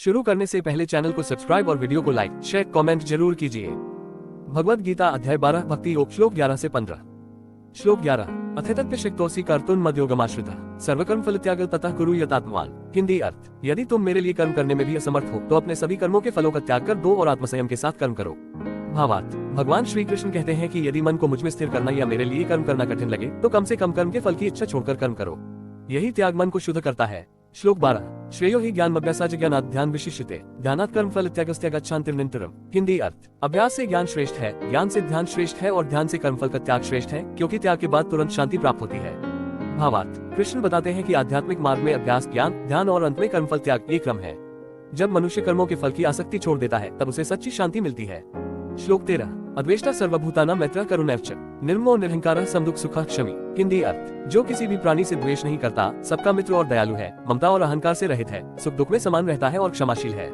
शुरू करने से पहले चैनल को सब्सक्राइब और वीडियो को लाइक शेयर कमेंट जरूर कीजिए। भगवद गीता अध्याय 12 भक्ति योग श्लोक 11 से 15। श्लोक 11 अथेतप्यशक्तोषि कर्तुं मद्योगमाश्रितः सर्वकर्म फल त्याग ततः कुरु यतात्मवान्। हिंदी अर्थ, यदि तुम मेरे लिए कर्म करने में भी असमर्थ हो तो अपने सभी कर्मों के फलों का त्याग कर दो और आत्मसंयम के साथ कर्म करो। भावार्थ, भगवान श्री कृष्ण कहते हैं कि यदि मन को मुझ में स्थिर करना या मेरे लिए कर्म करना कठिन लगे तो कम से कम कर्म के फल की इच्छा छोड़कर कर्म करो। यही त्याग मन को शुद्ध करता है। श्लोक 12 श्रेयो हि ज्ञानमभ्यासाच्च ज्ञानात् ध्यान विशिष्यते ध्यानात् कर्म फल त्यागस्त्यागच्छान्तिर्निरन्तरम्। हिंदी अर्थ, अभ्यास से ज्ञान श्रेष्ठ है, ज्ञान से ध्यान श्रेष्ठ है और ध्यान से कर्मफल का त्याग श्रेष्ठ है, क्योंकि त्याग के बाद तुरंत शांति प्राप्त होती है। भावार्थ, कृष्ण बताते हैं कि आध्यात्मिक मार्ग में अभ्यास, ज्ञान, ध्यान और अंत में कर्मफल त्याग एक क्रम है। जब मनुष्य कर्मों के फल की आसक्ति छोड़ देता है तब उसे सच्ची शांति मिलती है। श्लोक 13 अद्वेष्टा सर्वभूतानां मैत्रः करुणैः च निर्ममो निरहंकारः समदुःख सुखः क्षमी। हिंदी अर्थ, जो किसी भी प्राणी से द्वेष नहीं करता, सबका मित्र और दयालु है, ममता और अहंकार से रहित है, सुख दुख में समान रहता है और क्षमाशील है।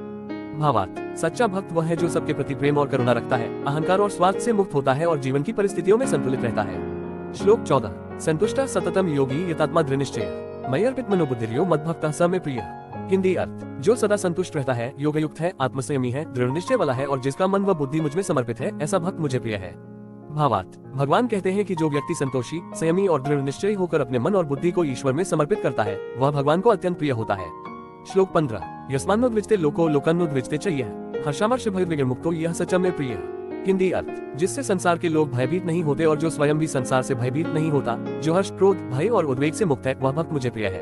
भावार्थ, सच्चा भक्त वह है जो सबके प्रति प्रेम और करुणा रखता है, अहंकार और स्वार्थ से मुक्त होता है और जीवन की परिस्थितियों में संतुलित रहता है। श्लोक 14 संतुष्टः सततं योगी यतात्मा दृढ़निश्चयः मय्यर्पित मनोबुद्धिर्यो मद्भक्तः स मे प्रियः। हिंदी अर्थ, जो सदा संतुष्ट रहता है, योगयुक्त है, आत्मसंयमी है, दृढ़ निश्चय वाला है और जिसका मन व बुद्धि मुझ में समर्पित है, ऐसा भक्त मुझे प्रिय है। भावार्थ, भगवान कहते हैं कि जो व्यक्ति संतोषी, संयमी और दृढ़ निश्चयी होकर अपने मन और बुद्धि को ईश्वर में समर्पित करता है वह भगवान को अत्यंत प्रिय होता है। श्लोक 15 यस्मान्नोद्विजते लोको लोकान्नोद्विजते च यः हर्षामर्ष भयविमुक्तो यः स च मे प्रियः। हिंदी अर्थ, जिससे संसार के लोग भयभीत नहीं होते और जो स्वयं भी संसार से भयभीत नहीं होता, जो हर्ष, क्रोध, भय और उद्वेग से मुक्त है, वह भक्त मुझे प्रिय है।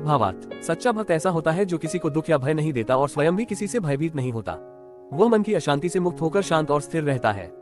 भावार्थ, सच्चा भक्त ऐसा होता है जो किसी को दुख या भय नहीं देता और स्वयं भी किसी से भयभीत नहीं होता। वह मन की अशांति से मुक्त होकर शांत और स्थिर रहता है।